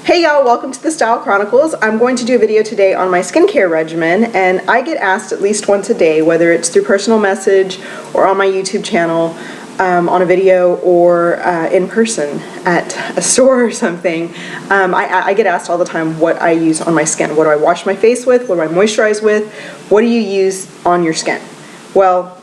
Hey y'all, welcome to the Style Chronicles. I'm going to do a video today on my skincare regimen, and I get asked at least once a day, whether it's through personal message or on my YouTube channel, on a video, or in person at a store or something. I get asked all the time what I use on my skin. What do I wash my face with? What do I moisturize with? What do you use on your skin? Well,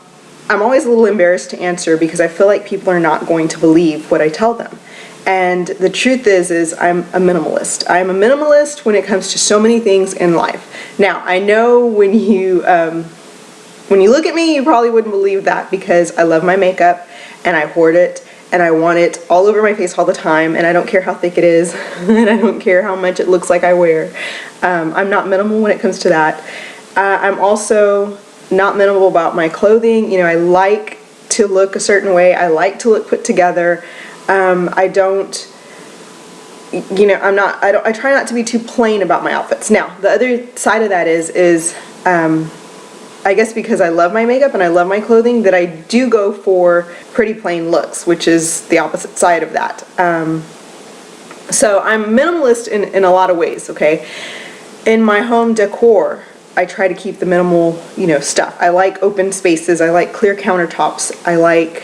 I'm always a little embarrassed to answer because I feel like people are not going to believe what I tell them. And the truth is I'm a minimalist. I'm a minimalist when it comes to so many things in life. Now, I know when you look at me, you probably wouldn't believe that because I love my makeup and I hoard it and I want it all over my face all the time, and I don't care how thick it is and I don't care how much it looks like I wear. I'm not minimal when it comes to that. I'm also not minimal about my clothing. You know, I like to look a certain way. I like to look put together. I try not to be too plain about my outfits. Now, the other side of that is I guess because I love my makeup and I love my clothing, that I do go for pretty plain looks, which is the opposite side of that. So I'm minimalist in a lot of ways, okay? In my home decor, I try to keep the minimal, stuff. I like open spaces. I like clear countertops. I like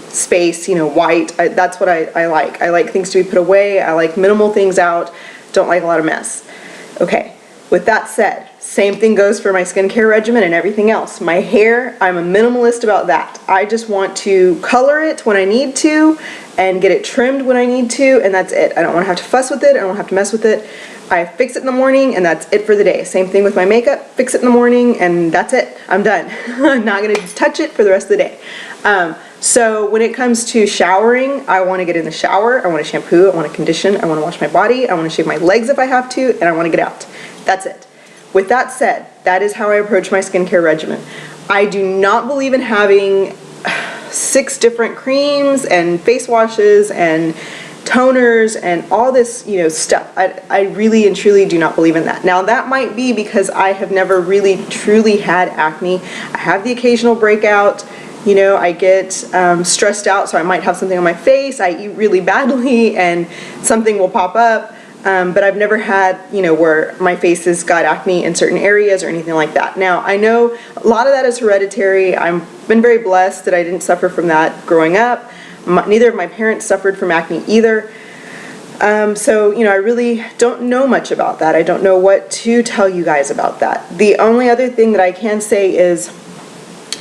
space, white. That's what I like. I like things to be put away. I like minimal things out. Don't like a lot of mess. Okay, with that said, same thing goes for my skincare regimen and everything else. My hair, I'm a minimalist about that. I just want to color it when I need to and get it trimmed when I need to, and that's it. I don't want to have to fuss with it. I don't have to mess with it. I fix it in the morning and that's it for the day. Same thing with my makeup, fix it in the morning and that's it. I'm done. I'm not going to touch it for the rest of the day. So when it comes to showering, I want to get in the shower, I want to shampoo, I want to condition, I want to wash my body, I want to shave my legs if I have to, and I want to get out. That's it. With that said, that is how I approach my skincare regimen. I do not believe in having 6 different creams and face washes and toners and all this stuff. I really and truly do not believe in that. Now, that might be because I have never really truly had acne. I have the occasional breakout. I get stressed out, so I might have something on my face. I eat really badly and something will pop up. But I've never had, where my face has got acne in certain areas or anything like that. Now, I know a lot of that is hereditary. I've been very blessed that I didn't suffer from that growing up. Neither of my parents suffered from acne either. So, I really don't know much about that. I don't know what to tell you guys about that. The only other thing that I can say is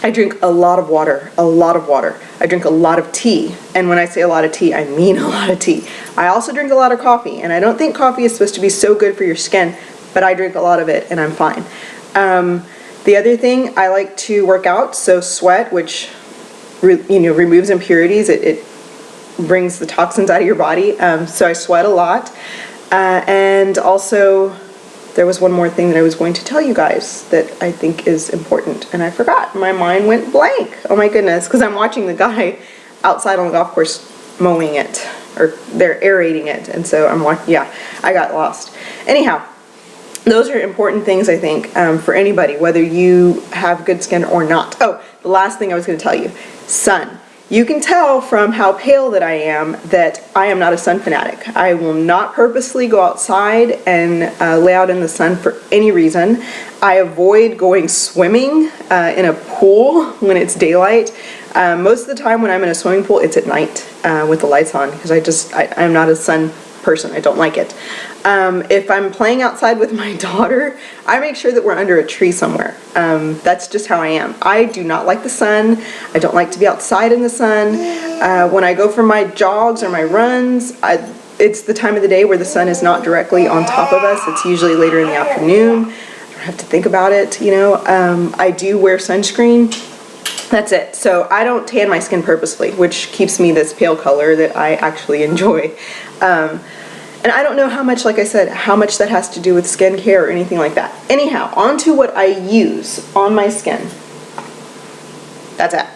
I drink a lot of water, I drink a lot of tea. And when I say a lot of tea, I mean a lot of tea. I also drink a lot of coffee, and I don't think coffee is supposed to be so good for your skin, but I drink a lot of it and I'm fine. The other thing, I like to work out, so sweat, which removes impurities. It brings the toxins out of your body. So I sweat a lot. And also, there was one more thing that I was going to tell you guys that I think is important, and I forgot. My mind went blank. Oh my goodness, because I'm watching the guy outside on the golf course mowing it, or they're aerating it, and so I'm watching. Yeah, I got lost. Anyhow, those are important things, I think, for anybody, whether you have good skin or not. Oh, the last thing I was going to tell you, sun. You can tell from how pale that I am that I am not a sun fanatic. I will not purposely go outside and lay out in the sun for any reason. I avoid going swimming in a pool when it's daylight. Most of the time when I'm in a swimming pool, it's at night with the lights on, because I'm not a sun person. I don't like it. If I'm playing outside with my daughter, I make sure that we're under a tree somewhere. That's just how I am. I do not like the sun. I don't like to be outside in the sun. When I go for my jogs or my runs, it's the time of the day where the sun is not directly on top of us. It's usually later in the afternoon. I don't have to think about it, I do wear sunscreen. That's it. So I don't tan my skin purposefully, which keeps me this pale color that I actually enjoy. And I don't know how much, like I said, how much that has to do with skincare or anything like that. Anyhow, on to what I use on my skin. That's it.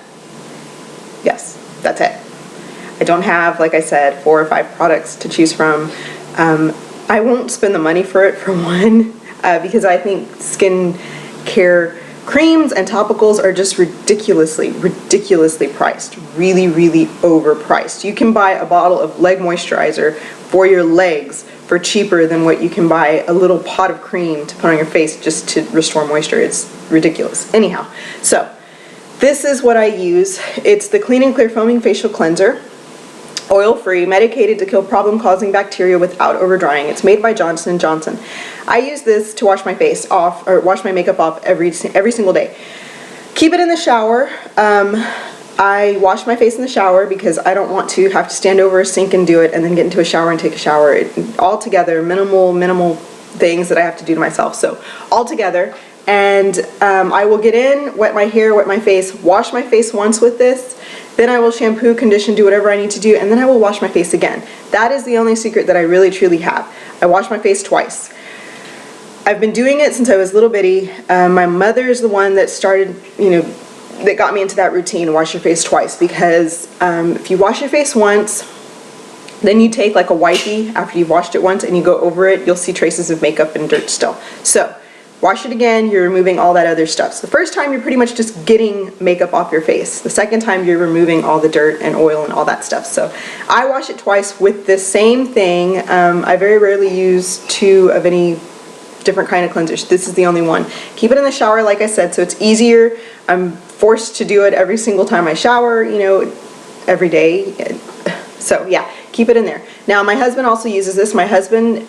Yes, that's it. I don't have, like I said, 4 or 5 products to choose from. I won't spend the money for it, for one, because I think skincare creams and topicals are just ridiculously priced. Really overpriced. You can buy a bottle of leg moisturizer for your legs for cheaper than what you can buy a little pot of cream to put on your face just to restore moisture. It's ridiculous. Anyhow, so this is what I use. It's the Clean and Clear Foaming Facial Cleanser. Oil-free, medicated to kill problem-causing bacteria without over-drying. It's made by Johnson & Johnson. I use this to wash my face off, or wash my makeup off every single day. Keep it in the shower. I wash my face in the shower because I don't want to have to stand over a sink and do it and then get into a shower and take a shower. All together, minimal things that I have to do to myself. So all together, and I will get in, wet my hair, wet my face, wash my face once with this, then I will shampoo, condition, do whatever I need to do, and then I will wash my face again. That is the only secret that I really truly have. I wash my face twice. I've been doing it since I was little bitty. My mother is the one that started, that got me into that routine, wash your face twice, because if you wash your face once, then you take like a wipey after you've washed it once and you go over it, you'll see traces of makeup and dirt still. So wash it again, you're removing all that other stuff. So the first time you're pretty much just getting makeup off your face. The second time you're removing all the dirt and oil and all that stuff. So I wash it twice with this same thing. I very rarely use two of any different kind of cleansers. This is the only one. Keep it in the shower, like I said, so it's easier. I'm forced to do it every single time I shower, every day. So yeah, keep it in there. Now my husband also uses this. My husband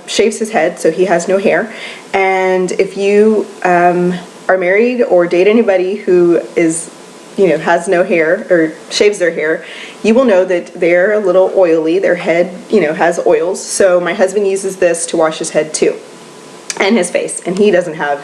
shaves his head, so he has no hair. And if you are married or date anybody who is, has no hair or shaves their hair, you will know that they're a little oily. Their head, has oils. So my husband uses this to wash his head too, and his face. And he doesn't have,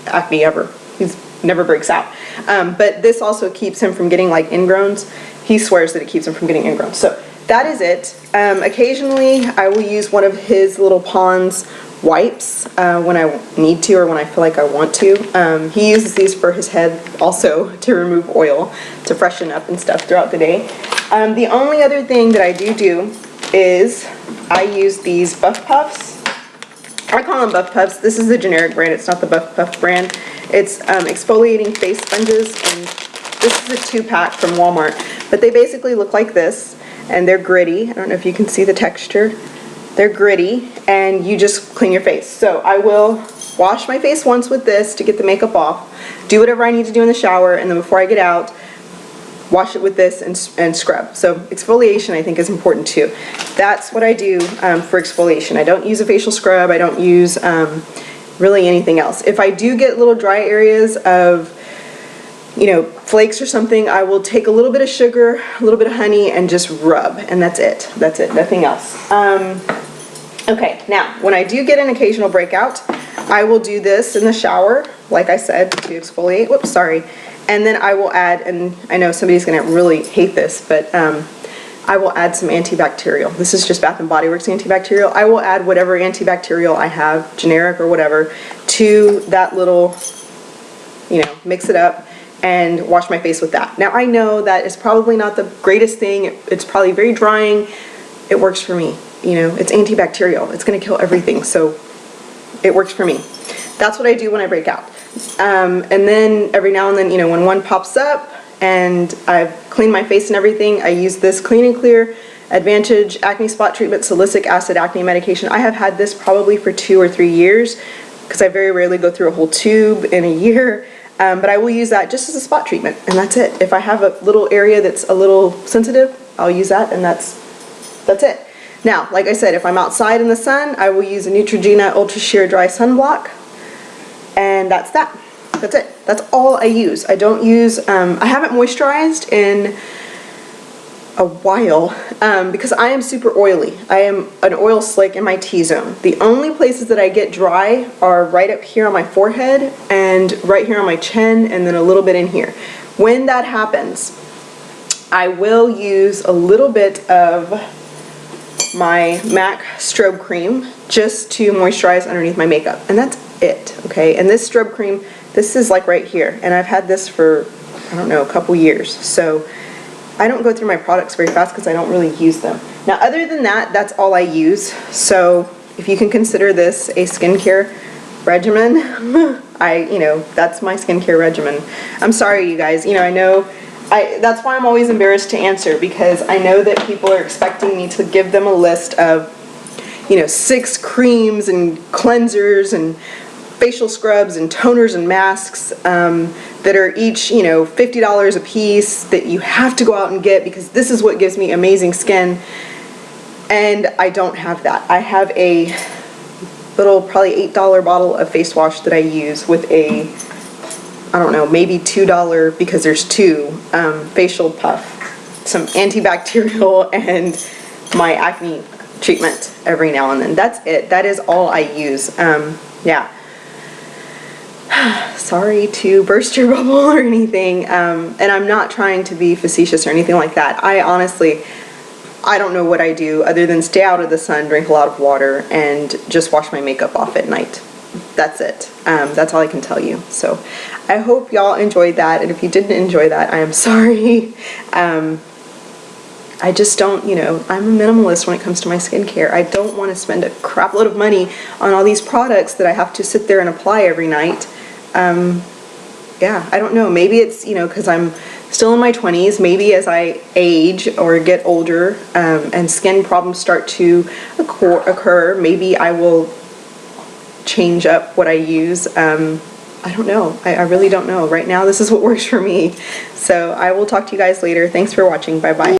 acne ever. He's never breaks out. But this also keeps him from getting like ingrowns. He swears that it keeps him from getting ingrowns. So that is it. Occasionally I will use one of his little Pond's wipes when I need to or when I feel like I want to. He uses these for his head also to remove oil, to freshen up and stuff throughout the day. The only other thing that I do is I use these Buff Puffs. I call them Buff Puffs. This is the generic brand. It's not the Buff Puff brand. It's exfoliating face sponges, and this is a 2-pack from Walmart. But they basically look like this, and they're gritty. I don't know if you can see the texture. They're gritty, and you just clean your face. So I will wash my face once with this to get the makeup off, do whatever I need to do in the shower, and then before I get out, wash it with this and scrub. So exfoliation I think is important too. That's what I do for exfoliation. I don't use a facial scrub. I don't use really anything else. If I do get little dry areas of flakes or something, I will take a little bit of sugar, a little bit of honey, and just rub, and that's it. That's it, nothing else. Okay, now when I do get an occasional breakout, I will do this in the shower, like I said, to exfoliate. Whoops, sorry. And then I will add, and I know somebody's gonna really hate this, but I will add some antibacterial. This is just Bath & Body Works antibacterial. I will add whatever antibacterial I have, generic or whatever, to that little, mix it up and wash my face with that. Now I know that is probably not the greatest thing. It's probably very drying. It works for me. It's antibacterial. It's gonna kill everything, so it works for me. That's what I do when I break out. And then every now and then, when one pops up and I've cleaned my face and everything, I use this Clean and Clear Advantage Acne Spot Treatment Salicylic Acid Acne Medication. I have had this probably for 2 or 3 years because I very rarely go through a whole tube in a year. But I will use that just as a spot treatment, and that's it. If I have a little area that's a little sensitive, I'll use that, and that's it. Now, like I said, if I'm outside in the sun, I will use a Nuetrogena Ultra Sheer Dry Sunblock, and that's that. That's it. That's all I use. I don't use, I haven't moisturized in a while because I am super oily. I am an oil slick in my T-zone. The only places that I get dry are right up here on my forehead and right here on my chin, and then a little bit in here. When that happens, I will use a little bit of my MAC Strobe Cream just to moisturize underneath my makeup, and that's it. Okay, and this Strobe Cream, this is like right here, and I've had this for, I don't know, a couple years, so I don't go through my products very fast because I don't really use them. Now other than that, that's all I use. So if you can consider this a skincare regimen, that's my skincare regimen. I'm sorry you guys, I know, that's why I'm always embarrassed to answer, because I know that people are expecting me to give them a list of you know, 6 creams and cleansers and facial scrubs and toners and masks that are each, you know, $50 a piece that you have to go out and get because this is what gives me amazing skin. And I don't have that. I have a little probably $8 bottle of face wash that I use with a, I don't know, maybe $2 because there's 2 facial puff, some antibacterial, and my acne treatment every now and then. That's it. That is all I use. Yeah. Sorry to burst your bubble or anything, and I'm not trying to be facetious or anything like that. I honestly, I don't know what I do other than stay out of the sun, drink a lot of water, and just wash my makeup off at night. That's it. That's all I can tell you. So I hope y'all enjoyed that, and if you didn't enjoy that, I am sorry. I just don't, you know, I'm a minimalist when it comes to my skincare. I don't want to spend a crap load of money on all these products that I have to sit there and apply every night. Yeah, I don't know. Maybe it's, you know, because I'm still in my 20s. Maybe as I age or get older and skin problems start to occur, maybe I will change up what I use. I don't know. I really don't know. Right now, this is what works for me. So I will talk to you guys later. Thanks for watching. Bye-bye.